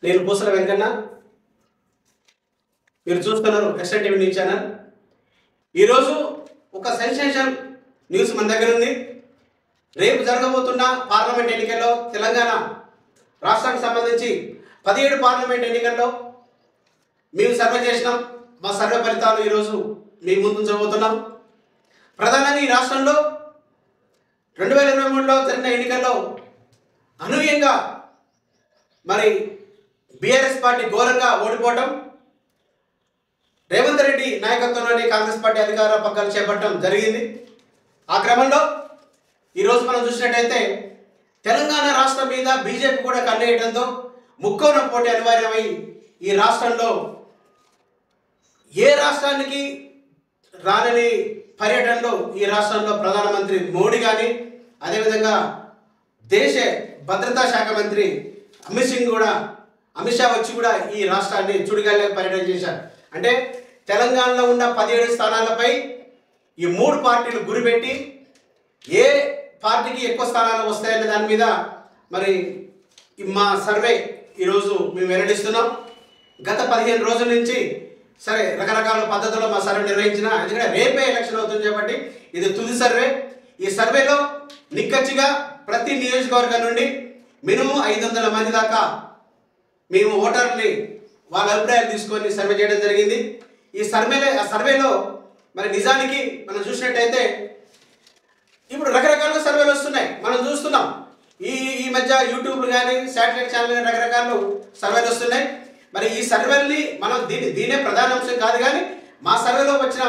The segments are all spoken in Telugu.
నేను పూసల వెంకన్న. మీరు చూస్తున్నారు ఎక్స్ట్రా టీవీ న్యూస్ ఛానల్. ఈరోజు ఒక సెన్సేషన్ న్యూస్ మన దగ్గర ఉంది. రేపు జరగబోతున్న పార్లమెంట్ ఎన్నికల్లో తెలంగాణ రాష్ట్రానికి సంబంధించి 17 పార్లమెంట్ ఎన్నికల్లో మేము సర్వే చేసినాం. మా సర్వే ఫలితాలు ఈరోజు మీ ముందు ఉంచబోతున్నాం. ప్రధానంగా ఈ రాష్ట్రంలో 2023లో జరిగిన ఎన్నికల్లో అనూహ్యంగా మరి బీఆర్ఎస్ పార్టీ ఘోరంగా ఓడిపోవటం, రేవంత్ రెడ్డి నాయకత్వంలోని కాంగ్రెస్ పార్టీ అధికార పగ్గాలు చేపట్టడం జరిగింది. ఆ క్రమంలో ఈరోజు మనం చూసినట్టయితే తెలంగాణ రాష్ట్రం మీద బీజేపీ కూడా కన్నేయడంతో ముక్కోన పోటీ అనివార్యమై ఈ రాష్ట్రంలో ఏ రాష్ట్రానికి రానని పర్యటనలో ఈ రాష్ట్రంలో ప్రధానమంత్రి మోడీ కానీ, అదేవిధంగా దేశ భద్రతా శాఖ మంత్రి అమిత్ షా వచ్చి కూడా ఈ రాష్ట్రాన్ని చుడిగాలి పర్యటన చేశారు. అంటే తెలంగాణలో ఉన్న 17 స్థానాలపై ఈ 3 పార్టీలు గురిపెట్టి ఏ పార్టీకి ఎక్కువ స్థానాలు వస్తాయనే దాని మీద మరి మా సర్వే ఈరోజు మేము వెల్లడిస్తున్నాం. గత 15 రోజుల నుంచి సరే రకరకాల పద్ధతుల్లో మా సర్వే నిర్వహించిన, ఎందుకంటే రేపే ఎలక్షన్ అవుతుంది కాబట్టి ఇది తుది సర్వే. ఈ సర్వేలో నిక్కచ్చిగా ప్రతి నియోజకవర్గం నుండి మినిమం 500 మంది దాకా మేము ఓటర్ని వాళ్ళ అభిప్రాయాలు తీసుకొని సర్వే చేయడం జరిగింది. ఈ సర్వేలో మరి నిజానికి మనం చూసినట్టయితే ఇప్పుడు రకరకాల సర్వేలు వస్తున్నాయి, మనం చూస్తున్నాం. ఈ మధ్య యూట్యూబ్లు కానీ శాటిలైట్ ఛానల్ కానీ రకరకాల సర్వేలు వస్తున్నాయి. మరి ఈ సర్వేల్ని మనం దీనే ప్రధాన అంశం కాదు, కానీ మా సర్వేలో వచ్చిన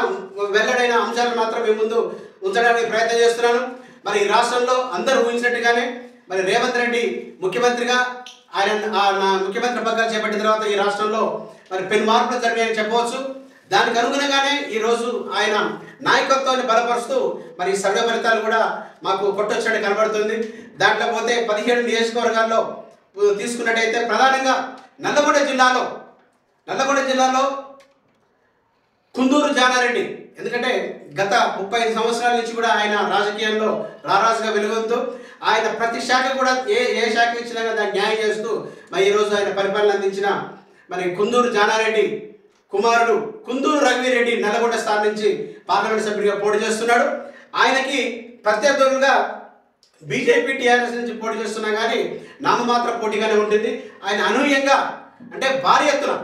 వెల్లడైన అంశాలను మాత్రం మీ ముందు ఉంచడానికి ప్రయత్నం చేస్తున్నాను. మరి ఈ రాష్ట్రంలో అందరూ ఊహించినట్టుగానే మరి రేవంత్ రెడ్డి ముఖ్యమంత్రిగా ఆయన ముఖ్యమంత్రి పగ్గాలు చేపట్టిన తర్వాత ఈ రాష్ట్రంలో మరి పెను మార్పులు జరిగాయని చెప్పవచ్చు. దానికి అనుగుణంగానే ఈరోజు ఆయన నాయకత్వాన్ని బలపరుస్తూ మరి సర్వే ఫలితాలు కూడా మాకు కొట్టొచ్చినట్టు కనబడుతుంది. దాంట్లో పోతే 17 నియోజకవర్గాల్లో తీసుకున్నట్టయితే ప్రధానంగా నల్లగొండ జిల్లాలో కుందూరు జానారెడ్డి, ఎందుకంటే గత 35 సంవత్సరాల నుంచి కూడా ఆయన రాజకీయాల్లో రారాజుగా వెలుగొందుతూ ఆయన ప్రతి శాఖ కూడా ఏ శాఖ ఇచ్చినా దాన్ని న్యాయం చేస్తూ మరి ఈరోజు ఆయన పరిపాలన అందించిన మరి కుందూరు జానారెడ్డి కుమారుడు కుందూరు రఘువీరెడ్డి నల్లగొండ స్థానం నుంచి పార్లమెంట్ సభ్యుడిగా పోటీ చేస్తున్నాడు. ఆయనకి ప్రత్యర్థులుగా బీజేపీ టీఆర్ఎస్ నుంచి పోటీ చేస్తున్నా కానీ నామమాత్ర పోటీగానే ఉంటుంది. ఆయన అనూహ్యంగా అంటే భారీ ఎత్తున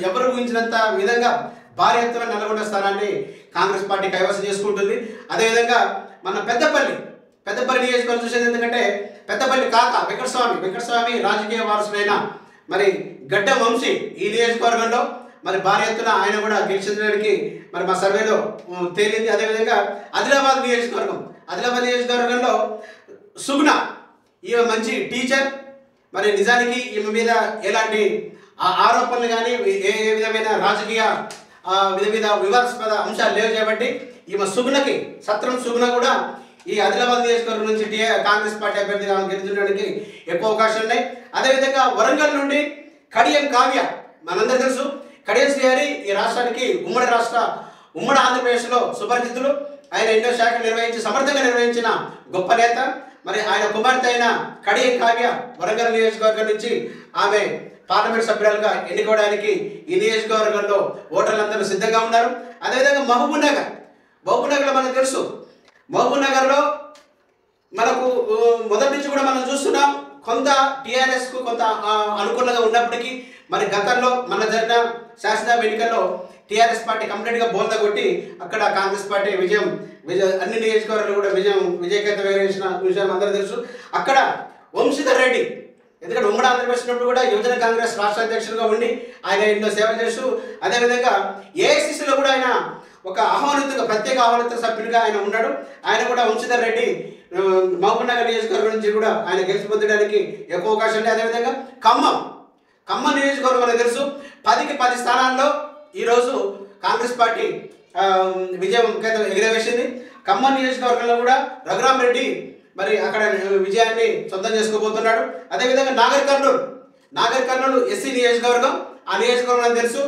ఎవరు ఊహించినంత విధంగా భారీ ఎత్తున నల్లగొండ స్థానాన్ని కాంగ్రెస్ పార్టీ కైవసం చేసుకుంటుంది. అదేవిధంగా మన పెద్దపల్లి నియోజకవర్గం చూసేది, ఎందుకంటే పెద్దపల్లి కాక వెంకటస్వామి రాజకీయ వారసుడైన మరి గడ్డ వంశీ ఈ నియోజకవర్గంలో మరి భారీ ఎత్తున ఆయన కూడా గెలిచించడానికి మరి మా సర్వేలో తేలింది. అదేవిధంగా ఆదిలాబాద్ నియోజకవర్గంలో సుగుణ, ఈమె మంచి టీచర్, మరి నిజానికి ఈమె మీద ఎలాంటి ఆరోపణలు కానీ ఏ విధమైన రాజకీయ వివాదాస్పద అంశాలు లేవు కాబట్టి ఈమె సత్రం సుగుణ కూడా ఈ ఆదిలాబాద్ నియోజకవర్గం నుంచి కాంగ్రెస్ పార్టీ అభ్యర్థిగా గెలుచుకోవడానికి ఎక్కువ అవకాశాలు ఉన్నాయి. అదేవిధంగా వరంగల్ నుండి కడియం కావ్య, మనందరూ తెలుసు కడియం శ్రీహరి ఈ రాష్ట్రానికి ఉమ్మడి ఆంధ్రప్రదేశ్లో సుపరిచితులు. ఆయన ఎన్నో శాఖలు సమర్థంగా నిర్వహించిన గొప్ప నేత. మరి ఆయన కుమార్తె అయిన కడియం కావ్య వరంగల్ నియోజకవర్గం నుంచి ఆమె పార్లమెంట్ సభ్యురాలుగా ఎన్నుకోవడానికి ఈ నియోజకవర్గంలో ఓటర్లందరూ సిద్ధంగా ఉన్నారు. అదేవిధంగా మహబూబ్నగర్లో మనకు తెలుసు, మహబూబ్నగర్లో మనకు మొదటి నుంచి కూడా మనం చూస్తున్నాం కొంత టీఆర్ఎస్కు కొంత అనుకూలంగా ఉన్నప్పటికీ మరి గతంలో మన జరిగిన శాసనసభ ఎన్నికల్లో టీఆర్ఎస్ పార్టీ కంప్లీట్గా బోల్తా కొట్టి అక్కడ కాంగ్రెస్ పార్టీ అన్ని నియోజకవర్గాలు కూడా విజయకేత వేసిన విషయం అందరూ తెలుసు. అక్కడ వంశీధర్ రెడ్డి, ఎందుకంటే ఉమ్మడి ఆంధ్రప్రదేశ్ ఉన్నప్పుడు కూడా యువజన కాంగ్రెస్ రాష్ట్ర అధ్యక్షులుగా ఉండి ఆయన ఎన్నో సేవలు చేస్తూ, అదేవిధంగా ఏఐసిసిలో కూడా ఆయన ఒక ప్రత్యేక ఆహ్వానిత సభ్యుడిగా ఆయన ఉన్నాడు. ఆయన కూడా వంశీధర్ రెడ్డి మహబూబ్నగర్ నియోజకవర్గం నుంచి కూడా ఆయన గెలిచి పొందడానికి ఎక్కువ అవకాశం ఉంది. అదేవిధంగా ఖమ్మం నియోజకవర్గం మనకు తెలుసు 10కి 10 స్థానాల్లో ఈరోజు కాంగ్రెస్ పార్టీ విజయం ఎగిరవేసింది. ఖమ్మం నియోజకవర్గంలో కూడా రఘురామ్ రెడ్డి మరి అక్కడ విజయాన్ని సొంతం చేసుకోబోతున్నాడు. అదేవిధంగా నాగర్ కర్నూలు ఎస్సీ నియోజకవర్గం, ఆ నియోజకవర్గం తెలుసు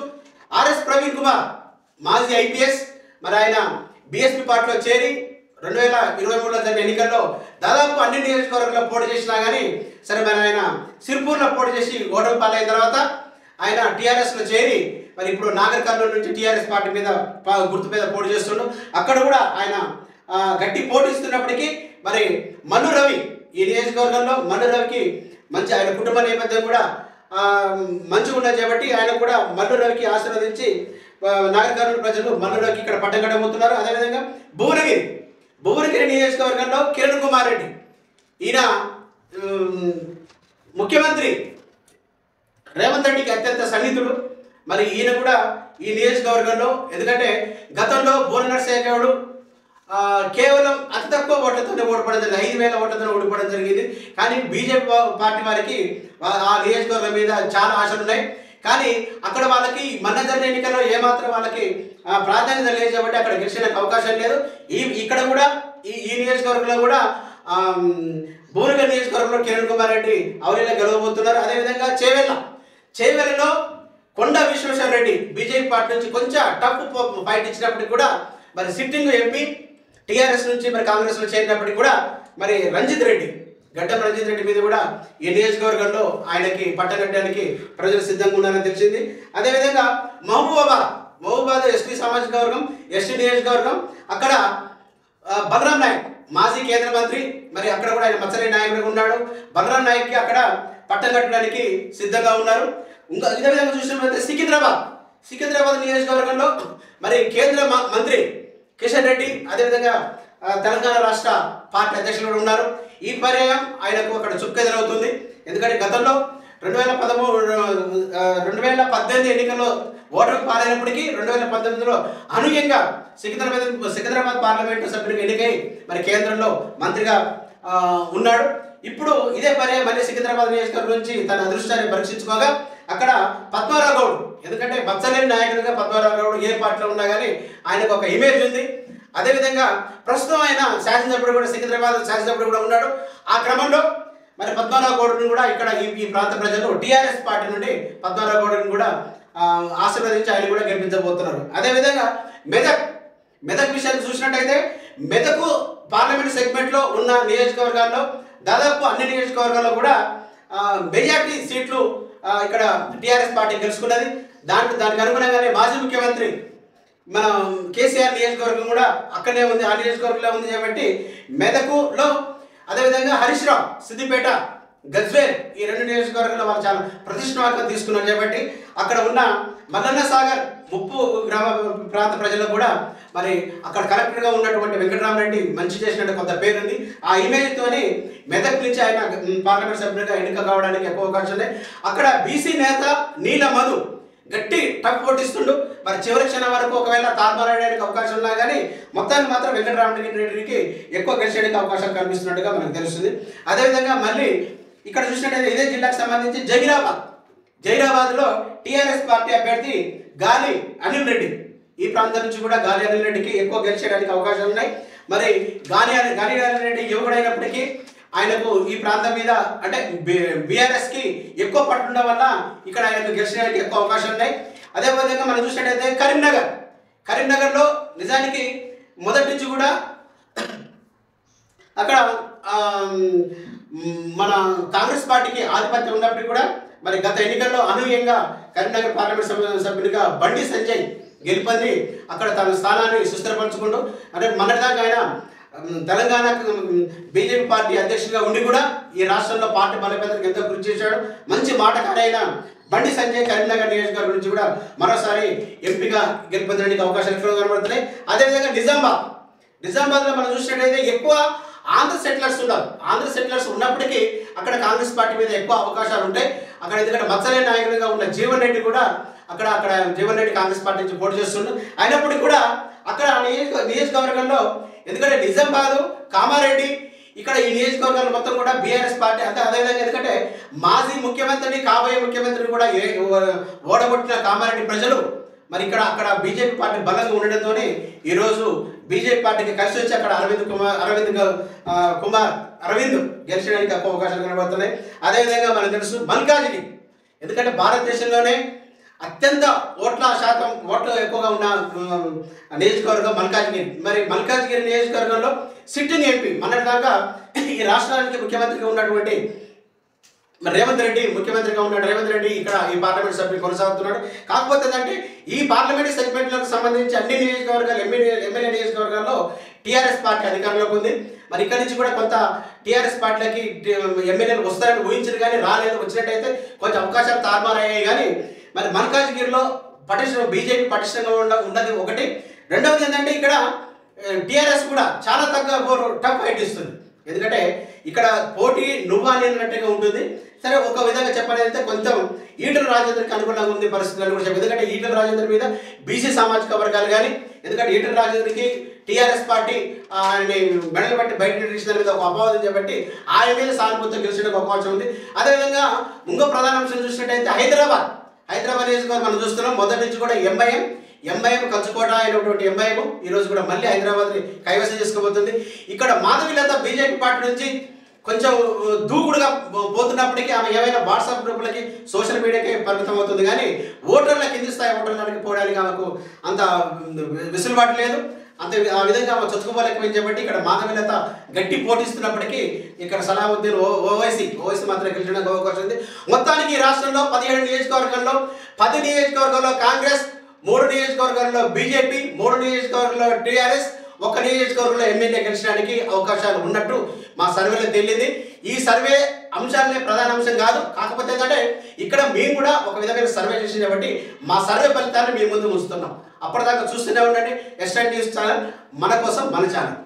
ఆర్ఎస్ ప్రవీణ్ కుమార్ మాజీ ఐపీఎస్, మరి ఆయన బీఎస్పీ పార్టీలో చేరి 2023లో జరిగిన ఎన్నికల్లో దాదాపు అన్ని నియోజకవర్గాల్లో పోటీ చేసినా కానీ సరే మరి ఆయన సిర్పూర్లో పోటీ చేసి ఓటమి పాలైన తర్వాత ఆయన టీఆర్ఎస్లో చేరి మరి ఇప్పుడు నాగర్ కర్నూలు నుంచి టీఆర్ఎస్ పార్టీ మీద గుర్తు మీద పోటీ చేస్తుండు. అక్కడ కూడా ఆయన గట్టి పోటీస్తున్నప్పటికీ మరి మల్లు రవి ఈ నియోజకవర్గంలో మల్లు రవికి మంచి ఆయన కుటుంబ నేపథ్యం కూడా మంచిగా ఉన్నది కాబట్టి ఆయన కూడా మల్లు రవికి ఆశీర్వదించి నాగర్ కర్నూలు ప్రజలు మల్లు రవికి ఇక్కడ పట్టం కట్టబోతున్నారు. అదేవిధంగా భువనగిరి నియోజకవర్గంలో కిరణ్ కుమార్ రెడ్డి ఈయన ముఖ్యమంత్రి రేవంత్ రెడ్డికి అత్యంత సన్నిహితుడు. మరి ఈయన కూడా ఈ నియోజకవర్గంలో ఎందుకంటే గతంలో బోర్న నరసయ్య గౌడ్ కేవలం అతి తక్కువ ఓట్లతోనే ఓడిపోవడం జరిగింది, 5,000 ఓట్లతోనే ఓడిపోవడం జరిగింది. కానీ బీజేపీ పార్టీ వారికి ఆ నియోజకవర్గం మీద చాలా ఆశలు ఉన్నాయి. కానీ అక్కడ వాళ్ళకి మొన్న జరిగిన ఎన్నికల్లో ఏమాత్రం వాళ్ళకి ప్రాధాన్యత లేదు కాబట్టి అక్కడ గెలిచేందుకు అవకాశం లేదు. ఇక్కడ కూడా ఈ నియోజకవర్గంలో కూడా భువనగిరి నియోజకవర్గంలో కిరణ్ కుమార్ రెడ్డి అవలీలా గెలవబోతున్నారు. అదేవిధంగా చేవెలలో కొండ విశ్వేశ్వర రెడ్డి బీజేపీ పార్టీ నుంచి కొంచెం టఫ్ ఫైట్ ఇచ్చినప్పటికీ కూడా మరి సిట్టింగ్ ఎంపీ టీఆర్ఎస్ నుంచి మరి కాంగ్రెస్లో చేరినప్పటికీ కూడా మరి గడ్డం రంజిత్ రెడ్డి మీద కూడా ఈ నియోజకవర్గంలో ఆయనకి పట్టగట్టడానికి ప్రజలు సిద్ధంగా ఉన్నారని తెలిసింది. అదేవిధంగా మహబూబాబాద్ ఎస్టీ సామాజిక వర్గం ఎస్టీ నియోజకవర్గం అక్కడ బలరాం నాయక్ మాజీ కేంద్ర మంత్రి మరి అక్కడ కూడా ఆయన మత్సరి నాయకుడిగా ఉన్నాడు. బలరాం నాయక్కి అక్కడ పట్టం కట్టడానికి సిద్ధంగా ఉన్నారు. ఇంకా ఇదే విధంగా చూసినట్లయితే సికింద్రాబాద్ నియోజకవర్గంలో మరి కేంద్ర మంత్రి కిషన్ రెడ్డి అదేవిధంగా తెలంగాణ రాష్ట్ర పార్టీ అధ్యక్షులు ఉన్నారు. ఈ పర్యాయం ఆయనకు అక్కడ చుక్కెదురవుతుంది. ఎందుకంటే గతంలో 2018 ఎన్నికల్లో ఓటమి పాలైనప్పటికీ 2019లో అనూహ్యంగా సికింద్రాబాద్ పార్లమెంటు సభ్యునికి ఎన్నికై మరి కేంద్రంలో మంత్రిగా ఉన్నాడు. ఇప్పుడు ఇదే పర్యాయం మళ్ళీ సికింద్రాబాద్ నియోజకవర్గం నుంచి తన అదృష్టాన్ని పరీక్షించుకోగా అక్కడ పద్మారావు గౌడ్ ఎందుకంటే బచ్చలేని నాయకుడిగా పద్మారావు గౌడ్ ఏ పార్టీలో ఉన్నా కానీ ఆయనకు ఒక ఇమేజ్ ఉంది. అదేవిధంగా ప్రస్తుతం ఆయన శాసనసభ్యుడు కూడా సికింద్రాబాద్ శాసనసభ్యుడు కూడా ఉన్నాడు. ఆ క్రమంలో మరి పద్మారావు గౌడ్ని కూడా ఇక్కడ ఈ ప్రాంత ప్రజలు టీఆర్ఎస్ పార్టీ నుండి పద్మారావు గౌడ్ని కూడా ఆశీర్వదించి ఆయన కూడా గెలిపించబోతున్నారు. అదేవిధంగా మెదక్ విషయాన్ని చూసినట్టయితే మెదక్ పార్లమెంట్ సెగ్మెంట్లో ఉన్న నియోజకవర్గాల్లో దాదాపు అన్ని నియోజకవర్గాల్లో కూడా మెజార్టీ సీట్లు ఇక్కడ టీఆర్ఎస్ పార్టీ గెలుచుకున్నది. దానికి అనుగుణంగానే మాజీ ముఖ్యమంత్రి మన కేసీఆర్ నియోజకవర్గం కూడా అక్కడనే ఉంది, ఆ నియోజకవర్గంలో ఉంది కాబట్టి మెదకులో అదేవిధంగా హరీష్ రావు సిద్దిపేట గజ్వేల్ ఈ 2 నియోజకవర్గాల్లో వాళ్ళు చాలా ప్రతిష్టాత్మకంగా తీసుకున్నారు కాబట్టి అక్కడ ఉన్న మల్లన్న సాగర్ ముప్పు గ్రామ ప్రాంత ప్రజలకు కూడా మరి అక్కడ కలెక్టర్గా ఉన్నటువంటి వెంకటరామరెడ్డి మంచి చేసినట్టు కొంత పేరుంది. ఆ ఇమేజ్తోని మెదక్ నుంచి ఆయన పార్లమెంట్ సభ్యుడిగా ఎన్నిక కావడానికి ఎక్కువ అవకాశం ఉంది. అక్కడ బీసీ నేత నీల మధు గట్టి టఫ్ పోటీస్తుండు. మరి చివరి క్షణం వరకు ఒకవేళ తారుమారడానికి అవకాశం ఉన్నా కానీ మొత్తానికి మాత్రం వెంకటరామరెడ్డికి ఎక్కువ గెలిచేయడానికి అవకాశం కనిపిస్తున్నట్టుగా మనకు తెలుస్తుంది. అదేవిధంగా మళ్ళీ ఇక్కడ చూసినట్టయితే ఇదే జిల్లాకు సంబంధించి జైరాబాద్లో టీఆర్ఎస్ పార్టీ అభ్యర్థి గాలి అనిల్ రెడ్డి ఈ ప్రాంతం నుంచి కూడా గాలి అనిల్ రెడ్డికి ఎక్కువ గెలిచేయడానికి అవకాశాలు ఉన్నాయి. మరి గాలి అనిల్ రెడ్డి యువకుడైనప్పటికీ ఆయనకు ఈ ప్రాంతం మీద అంటే బీఆర్ఎస్కి ఎక్కువ పట్టుండడం వల్ల ఇక్కడ ఆయనకు గెలిచడానికి ఎక్కువ అవకాశాలు ఉన్నాయి. అదేవిధంగా మనం చూసినట్టయితే కరీంనగర్లో నిజానికి మొదటి నుంచి కూడా అక్కడ మన కాంగ్రెస్ పార్టీకి ఆధిపత్యం ఉన్నప్పటికీ కూడా మరి గత ఎన్నికల్లో అనూహ్యంగా కరీంనగర్ పార్లమెంట్ సభ్యుడిగా బండి సంజయ్ గెలుపొంది అక్కడ తన స్థానాన్ని సుస్థిరపరచుకుంటూ అంటే మొన్నటిదాకా ఆయన తెలంగాణ బీజేపీ పార్టీ అధ్యక్షుడిగా ఉండి కూడా ఈ రాష్ట్రంలో పార్టీ బలోపేతానికి ఎంతో కృషి చేశాడు. మంచి మాటకారైన బండి సంజయ్ కరీంనగర్ నియోజకవర్గం నుంచి కూడా మరోసారి ఎంపీగా గెలుపొందడానికి అవకాశాలు ఎక్కువ కనబడుతున్నాయి. అదేవిధంగా నిజామాబాద్లో మనం చూసినట్టయితే ఎక్కువ ఆంధ్ర సెటిలర్స్ ఉన్నప్పటికీ అక్కడ కాంగ్రెస్ పార్టీ మీద ఎక్కువ అవకాశాలు ఉంటాయి. అక్కడ ఎందుకంటే మత్సలేని నాయకుడిగా ఉన్న జీవన్ రెడ్డి కూడా అక్కడ జీవన్ రెడ్డి కాంగ్రెస్ పార్టీ నుంచి పోటీ చేస్తుండ్రు. అయినప్పటికీ కూడా అక్కడ నియోజకవర్గంలో ఎందుకంటే నిజామాబాద్ కామారెడ్డి ఇక్కడ ఈ నియోజకవర్గాలు మొత్తం కూడా బీఆర్ఎస్ పార్టీ అంటే అదేవిధంగా ఎందుకంటే మాజీ ముఖ్యమంత్రిని కాబోయే ముఖ్యమంత్రిని కూడా ఓడగొట్టిన కామారెడ్డి ప్రజలు మరి అక్కడ బీజేపీ పార్టీ బలంగా ఉండడంతో ఈరోజు బీజేపీ పార్టీకి కలిసి వచ్చి అక్కడ అరవింద్ గెలిచడానికి ఎక్కువ అవకాశాలు కనబడుతున్నాయి. అదేవిధంగా మనకు తెలుసు మల్కాజిగిరి ఎందుకంటే భారతదేశంలోనే అత్యంత ఓట్లు ఎక్కువగా ఉన్న నియోజకవర్గం మల్కాజ్గిరి. మరి మల్కాజ్గిరి నియోజకవర్గంలో సిట్టింగ్ ఎంపీ మొన్నటిదాకా ఈ రాష్ట్రానికి ముఖ్యమంత్రిగా ఉన్నటువంటి ముఖ్యమంత్రిగా ఉన్న రేవంత్ రెడ్డి ఇక్కడ ఈ పార్లమెంట్ సభ్యులు కొనసాగుతున్నాడు. కాకపోతే ఏంటంటే ఈ పార్లమెంట్ సెగ్మెంట్లకు సంబంధించి అన్ని నియోజకవర్గాలు ఎమ్మెల్యే నియోజకవర్గాల్లో టీఆర్ఎస్ పార్టీ అధికారంలోకి ఉంది. మరి ఇక్కడ నుంచి కూడా కొంత టీఆర్ఎస్ పార్టీలకి ఎమ్మెల్యేలు వస్తారని ఊహించారు, కానీ రాలేదు. వచ్చినట్టయితే కొంచెం అవకాశాలు తారుమారయ్యాయి. కానీ మరి మల్కాజ్గిరిలో బీజేపీ పటిష్టంగా ఉన్నది ఒకటి. రెండవది ఏంటంటే ఇక్కడ టీఆర్ఎస్ కూడా చాలా టఫ్ ఫైట్ ఇస్తుంది. ఎందుకంటే ఇక్కడ పోటీ నువ్వా నేనన్నట్టుగా ఉంటుంది. సరే, ఒక విధంగా చెప్పాలంటే కొంచెం ఈటల రాజేందర్కి అనుకూలంగా ఉంది పరిస్థితులు కూడా చెప్పారు. ఎందుకంటే ఈటల రాజేందర్ మీద బీసీ సామాజిక వర్గాలు కానీ, ఎందుకంటే ఈటల రాజేందర్కి టీఆర్ఎస్ పార్టీ మెడలు బట్టి బయట తీసిన మీద ఒక అపవాదం చేపట్టి ఆయన మీద సానుభూతితో గెలిచడానికి అవకాశం ఉంది. అదేవిధంగా ఇంకో ప్రధాన అంశం చూసినట్టయితే హైదరాబాద్ నియోజకవర్గం మనం చూస్తున్నాం. మొదటి నుంచి కూడా ఎంఐఎం కంచుకోట అయినటువంటి ఎంఐఎం ఈరోజు కూడా మళ్ళీ హైదరాబాద్ని కైవసం చేసుకోబోతుంది. ఇక్కడ మాధవీలత బీజేపీ పార్టీ నుంచి కొంచెం దూకుడుగా పోతున్నప్పటికీ ఆమె ఏమైనా వాట్సాప్ గ్రూపులకి సోషల్ మీడియాకి పరిమితం అవుతుంది, కానీ కింది స్థాయి ఓటర్లకి పోవడానికి ఆమెకు అంత వెసులుబాటు లేదు. ఆ విధంగా ఆమె చొచ్చుకోలేకపోయింది కాబట్టి ఇక్కడ మాధవీలత గట్టి పోటీస్తున్నప్పటికీ ఇక్కడ సలావుద్దీన్ ఓవైసీ మాత్రం గెలిచడానికి అవకాశం ఉంది. మొత్తానికి ఈ రాష్ట్రంలో 17 నియోజకవర్గాల్లో 10 నియోజకవర్గాల్లో కాంగ్రెస్, 3 నియోజకవర్గాల్లో బీజేపీ, 3 నియోజకవర్గాల్లో టీఆర్ఎస్, 1 నియోజకవర్గంలో ఎమ్మెల్యే గెలిచడానికి అవకాశాలు ఉన్నట్టు మా సర్వేలో తేలింది. ఈ సర్వే అంశాలనే ప్రధాన అంశం కాదు, కాకపోతే ఏంటంటే ఇక్కడ మేము కూడా ఒక విధమైన సర్వే చేసింది కాబట్టి మా సర్వే ఫలితాన్ని మీ ముందు ఉంచుతున్నాం. అప్పటిదాకా చూస్తూనే ఉండండి ఎస్ఎన్ న్యూస్ ఛానల్, మన కోసం మన ఛానల్.